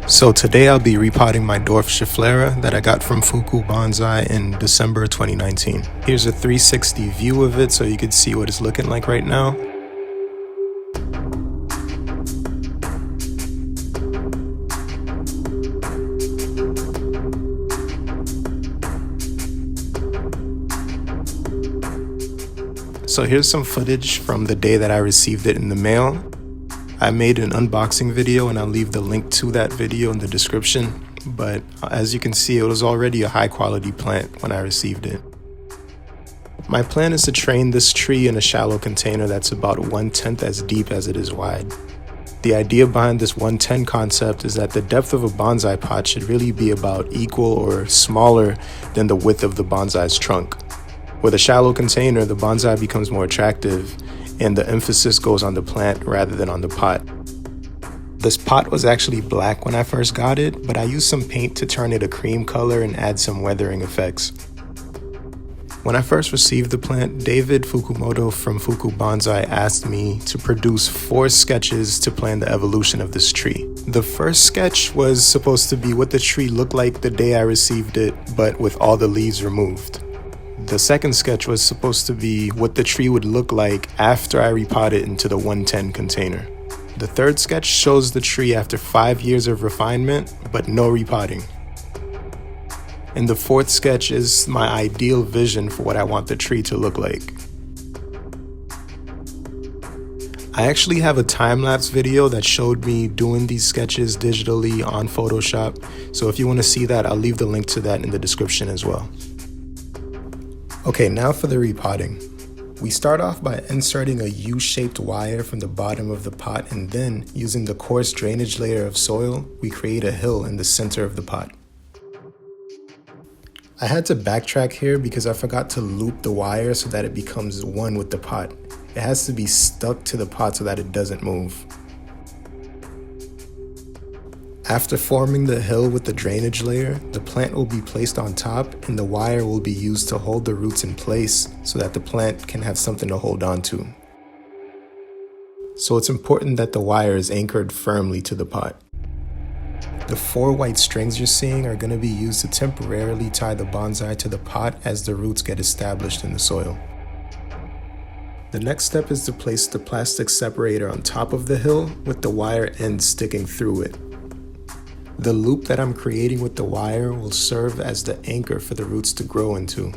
So today I'll be repotting my Dwarf Schefflera that I got from Fuku Bonsai in December 2019. Here's a 360 view of it so you can see what it's looking like right now. So here's some footage from the day that I received it in the mail. I made an unboxing video and I'll leave the link to that video in the description, but as you can see, it was already a high quality plant when I received it. My plan is to train this tree in a shallow container that's about 1/10 as deep as it is wide. The idea behind this 110 concept is that the depth of a bonsai pot should really be about equal or smaller than the width of the bonsai's trunk. With a shallow container, the bonsai becomes more attractive and the emphasis goes on the plant rather than on the pot. This pot was actually black when I first got it, but I used some paint to turn it a cream color and add some weathering effects. When I first received the plant, David Fukumoto from Fuku Bonsai asked me to produce 4 sketches to plan the evolution of this tree. The first sketch was supposed to be what the tree looked like the day I received it, but with all the leaves removed. The second sketch was supposed to be what the tree would look like after I repot it into the 110 container. The third sketch shows the tree after 5 years of refinement, but no repotting. And the fourth sketch is my ideal vision for what I want the tree to look like. I actually have a time-lapse video that showed me doing these sketches digitally on Photoshop, so if you want to see that, I'll leave the link to that in the description as well. Okay, now for the repotting. We start off by inserting a U-shaped wire from the bottom of the pot, and then, using the coarse drainage layer of soil, we create a hill in the center of the pot. I had to backtrack here because I forgot to loop the wire so that it becomes one with the pot. It has to be stuck to the pot so that it doesn't move. After forming the hill with the drainage layer, the plant will be placed on top and the wire will be used to hold the roots in place so that the plant can have something to hold on to. So it's important that the wire is anchored firmly to the pot. The 4 white strings you're seeing are going to be used to temporarily tie the bonsai to the pot as the roots get established in the soil. The next step is to place the plastic separator on top of the hill with the wire end sticking through it. The loop that I'm creating with the wire will serve as the anchor for the roots to grow into.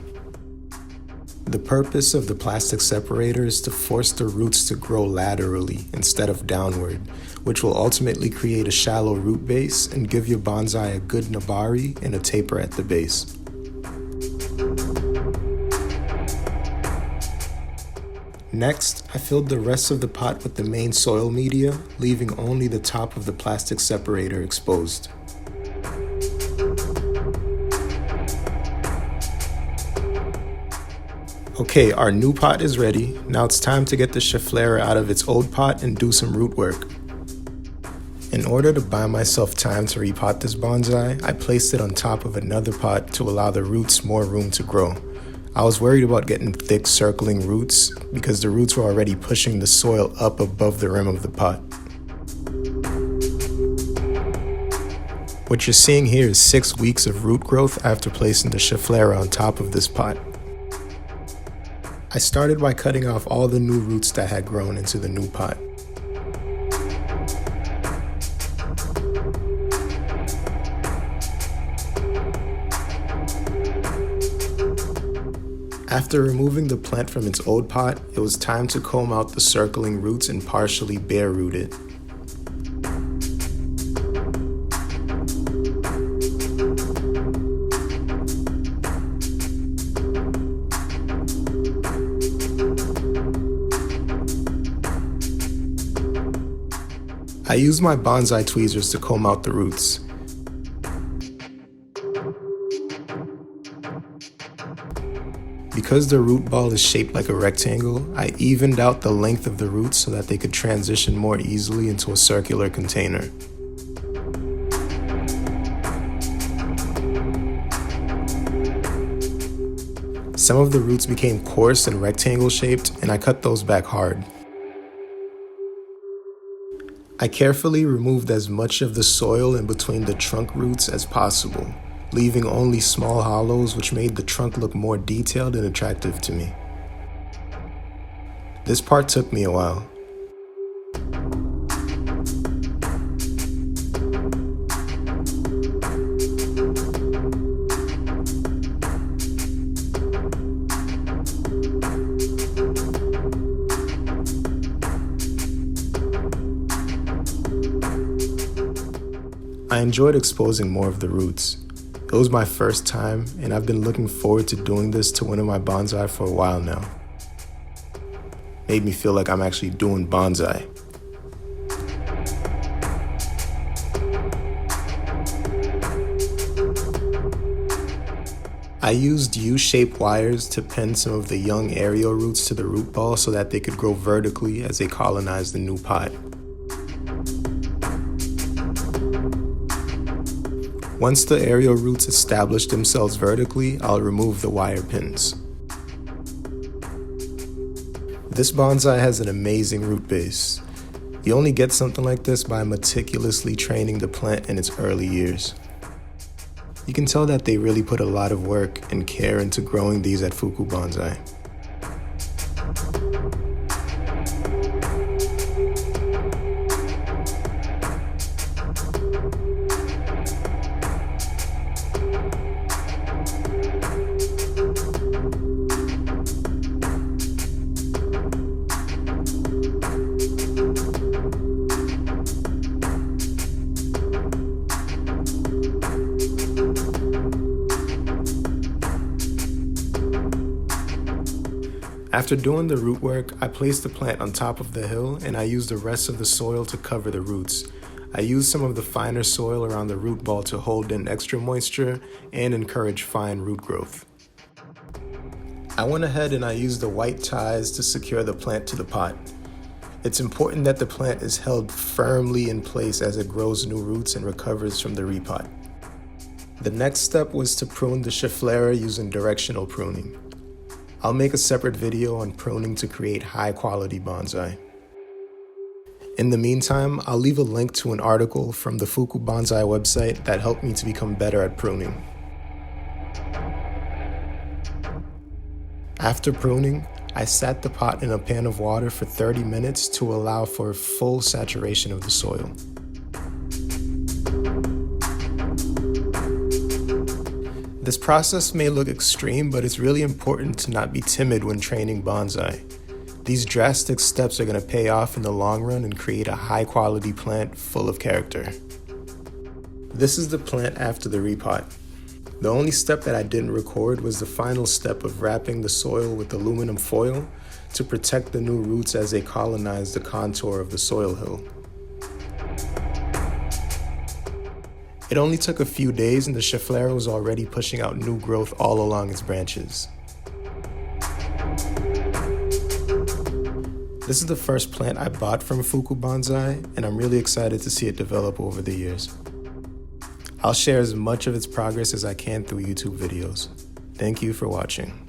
The purpose of the plastic separator is to force the roots to grow laterally instead of downward, which will ultimately create a shallow root base and give your bonsai a good nabari and a taper at the base. Next, I filled the rest of the pot with the main soil media, leaving only the top of the plastic separator exposed. Okay, our new pot is ready. Now it's time to get the Schefflera out of its old pot and do some root work. In order to buy myself time to repot this bonsai, I placed it on top of another pot to allow the roots more room to grow. I was worried about getting thick circling roots because the roots were already pushing the soil up above the rim of the pot. What you're seeing here is 6 weeks of root growth after placing the Schefflera on top of this pot. I started by cutting off all the new roots that had grown into the new pot. After removing the plant from its old pot, it was time to comb out the circling roots and partially bare root it. I used my bonsai tweezers to comb out the roots. Because the root ball is shaped like a rectangle, I evened out the length of the roots so that they could transition more easily into a circular container. Some of the roots became coarse and rectangle shaped, and I cut those back hard. I carefully removed as much of the soil in between the trunk roots as possible, leaving only small hollows which made the trunk look more detailed and attractive to me. This part took me a while. I enjoyed exposing more of the roots. It was my first time, and I've been looking forward to doing this to one of my bonsai for a while now. Made me feel like I'm actually doing bonsai. I used U-shaped wires to pin some of the young aerial roots to the root ball so that they could grow vertically as they colonize the new pot. Once the aerial roots establish themselves vertically, I'll remove the wire pins. This bonsai has an amazing root base. You only get something like this by meticulously training the plant in its early years. You can tell that they really put a lot of work and care into growing these at Fuku Bonsai. After doing the root work, I placed the plant on top of the hill and I used the rest of the soil to cover the roots. I used some of the finer soil around the root ball to hold in extra moisture and encourage fine root growth. I went ahead and I used the white ties to secure the plant to the pot. It's important that the plant is held firmly in place as it grows new roots and recovers from the repot. The next step was to prune the chiflera using directional pruning. I'll make a separate video on pruning to create high quality bonsai. In the meantime, I'll leave a link to an article from the Fuku Bonsai website that helped me to become better at pruning. After pruning, I sat the pot in a pan of water for 30 minutes to allow for full saturation of the soil. This process may look extreme, but it's really important to not be timid when training bonsai. These drastic steps are going to pay off in the long run and create a high quality plant full of character. This is the plant after the repot. The only step that I didn't record was the final step of wrapping the soil with aluminum foil to protect the new roots as they colonize the contour of the soil hill. It only took a few days and the chiflera was already pushing out new growth all along its branches. This is the first plant I bought from Fuku Bonsai, and I'm really excited to see it develop over the years. I'll share as much of its progress as I can through YouTube videos. Thank you for watching.